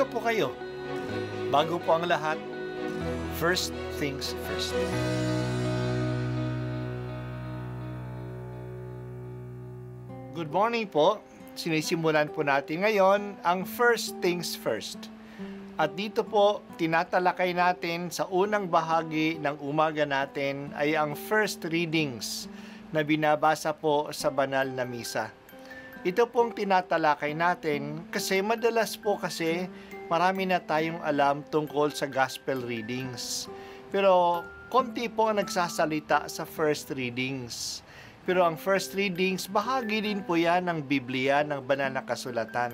Kumusta po kayo? Bago po ang lahat, first things first. Good morning po. Sinisimulan po natin ngayon ang first things first. At dito po, tinatalakay natin sa unang bahagi ng umaga natin ay ang first readings na binabasa po sa banal na misa. Ito pong tinatalakay natin kasi madalas po kasi marami na tayong alam tungkol sa gospel readings. Pero konti po ang nagsasalita sa first readings. Pero ang first readings, bahagi din po yan ng Biblia, ng banal na kasulatan.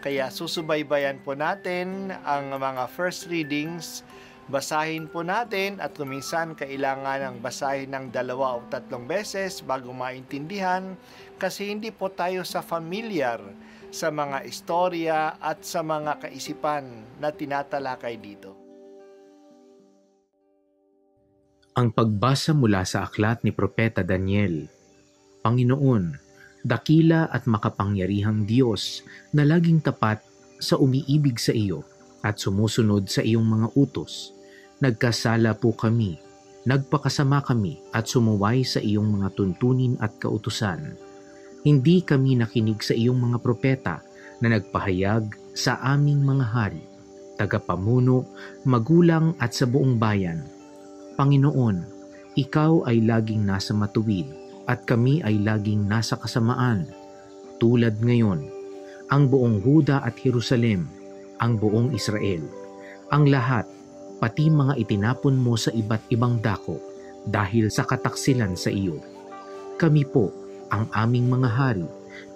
Kaya susubaybayan po natin ang mga first readings, basahin po natin at kuminsan kailangan ng basahin ng 2 o 3 beses bago maintindihan kasi hindi po tayo familiar sa mga istorya at sa mga kaisipan na tinatalakay dito. Ang pagbasa mula sa aklat ni Propeta Daniel. Panginoon, dakila at makapangyarihang Diyos na laging tapat sa umiibig sa iyo at sumusunod sa iyong mga utos. Nagkasala po kami, nagpakasama kami at sumuway sa iyong mga tuntunin at kautusan. Hindi kami nakinig sa iyong mga propeta na nagpahayag sa aming mga hari, tagapamuno, magulang at sa buong bayan. Panginoon, ikaw ay laging nasa matuwid at kami ay laging nasa kasamaan. Tulad ngayon, ang buong Huda at Jerusalem, ang buong Israel, ang lahat, pati mga itinapon mo sa iba't ibang dako dahil sa kataksilan sa iyo. Kami po, ang aming mga hari,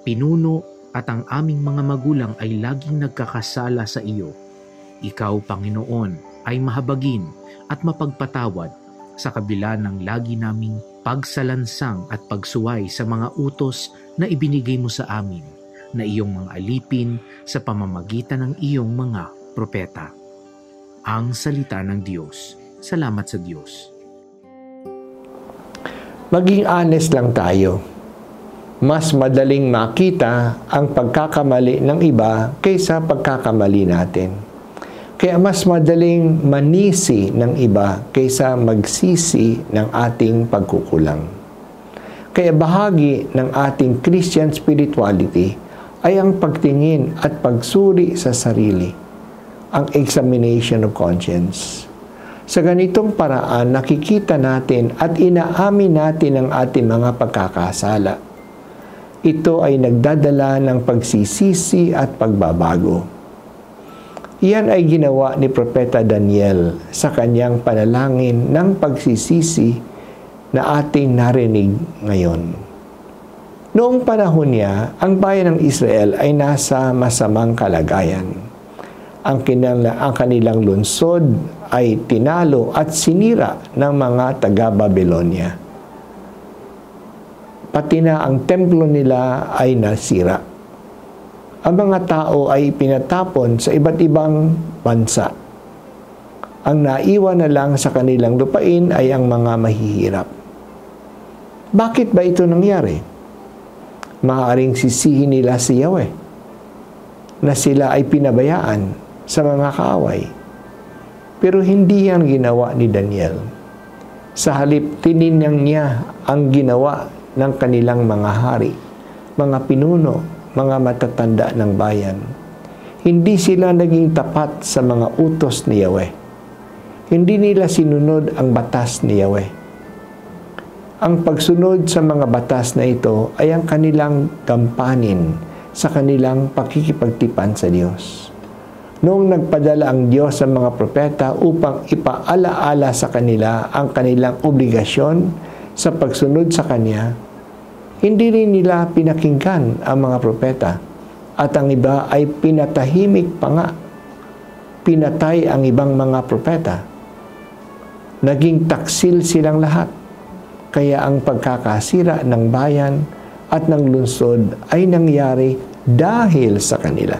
pinuno at ang aming mga magulang ay laging nagkakasala sa iyo. Ikaw, Panginoon, ay mahabagin at mapagpatawad sa kabila ng lagi naming pagsalansang at pagsuway sa mga utos na ibinigay mo sa amin na iyong mga alipin sa pamamagitan ng iyong mga propeta. Ang salita ng Diyos. Salamat sa Diyos. Maging honest lang tayo. Mas madaling makita ang pagkakamali ng iba kaysa pagkakamali natin. Kaya mas madaling manisi ng iba kaysa magsisi ng ating pagkukulang. Kaya bahagi ng ating Christian spirituality ay ang pagtingin at pagsuri sa sarili, ang examination of conscience. Sa ganitong paraan, nakikita natin at inaamin natin ang ating mga pagkakasala. Ito ay nagdadala ng pagsisisi at pagbabago. Iyan ay ginawa ni Propeta Daniel sa kanyang panalangin ng pagsisisi na ating narinig ngayon. Noong panahon niya, ang bayan ng Israel ay nasa masamang kalagayan. Ang kanilang lungsod ay tinalo at sinira ng mga taga-Babylonia. Pati na ang templo nila ay nasira. Ang mga tao ay pinatapon sa iba't ibang bansa. Ang naiwan na lang sa kanilang lupain ay ang mga mahihirap. Bakit ba ito nangyari? Maaaring sisihin nila si Yahweh na sila ay pinabayaan sa mga kaaway. Pero hindi yan ginawa ni Daniel. Sa halip, tininang niya ang ginawa ng kanilang mga hari, mga pinuno, mga matatanda ng bayan. Hindi sila naging tapat sa mga utos ni Yahweh. Hindi nila sinunod ang batas ni Yahweh. Ang pagsunod sa mga batas na ito ay ang kanilang gampanin sa kanilang pakikipagtipan sa Diyos. Noong nagpadala ang Diyos sa mga propeta upang ipaalaala sa kanila ang kanilang obligasyon sa pagsunod sa Kanya, hindi rin nila pinakinggan ang mga propeta at ang iba ay pinatahimik pa nga. Pinatay ang ibang mga propeta. Naging taksil silang lahat. Kaya ang pagkakasira ng bayan at ng lungsod ay nangyari dahil sa kanila.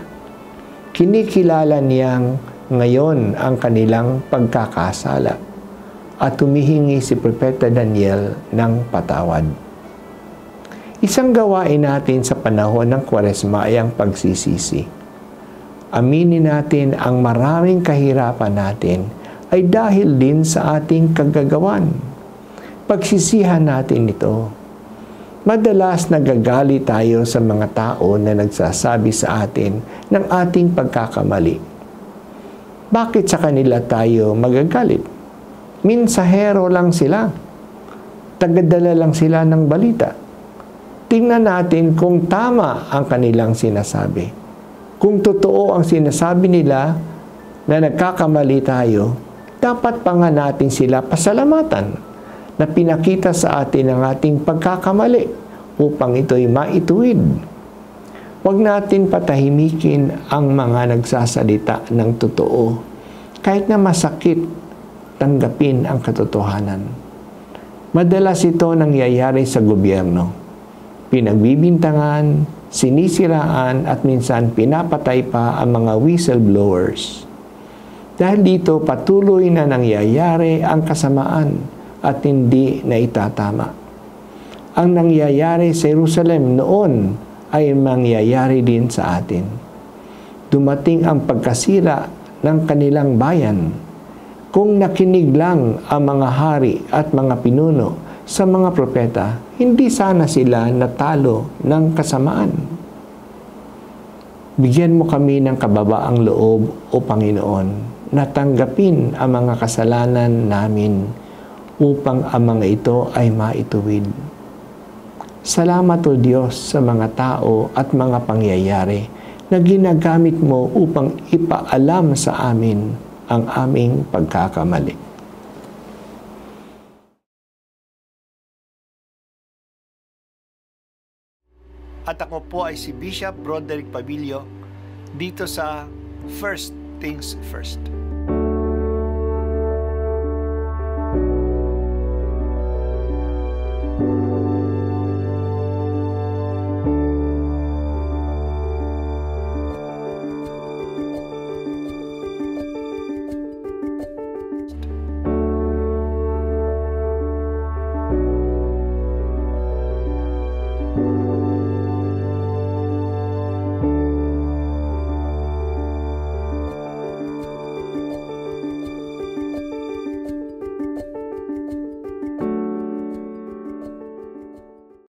Kinikilala niyang ngayon ang kanilang pagkakasala at humihingi si Propeta Daniel ng patawad. Isang gawain natin sa panahon ng Kwaresma ay ang pagsisisi. Aminin natin ang maraming kahirapan natin ay dahil din sa ating kagagawan. Pagsisihan natin ito. Madalas nagagalit tayo sa mga tao na nagsasabi sa atin ng ating pagkakamali. Bakit sa kanila tayo magagalit? Minsahero lang sila. Tagadala lang sila ng balita. Tingnan natin kung tama ang kanilang sinasabi. Kung totoo ang sinasabi nila na nagkakamali tayo, dapat pa nga natin sila pasalamatan na pinakita sa atin ang ating pagkakamali upang ito'y maituwid. Huwag natin patahimikin ang mga nagsasalita ng totoo. Kahit na masakit, tanggapin ang katotohanan. Madalas ito nangyayari sa gobyerno. Pinagbibintangan, sinisiraan at minsan pinapatay pa ang mga whistleblowers. Dahil dito patuloy na nangyayari ang kasamaan at hindi na itatama. Ang nangyayari sa Jerusalem noon ay mangyayari din sa atin. Dumating ang pagkasira ng kanilang bayan. Kung nakinig lang ang mga hari at mga pinuno sa mga propeta, hindi sana sila natalo ng kasamaan. Bigyan mo kami ng kababaang loob, O Panginoon, na tanggapin ang mga kasalanan namin upang ang mga ito ay maituwid. Salamat o Diyos sa mga tao at mga pangyayari na ginagamit mo upang ipaalam sa amin ang aming pagkakamali. At ako po ay si Bishop Broderick Pabilio dito sa First Things First.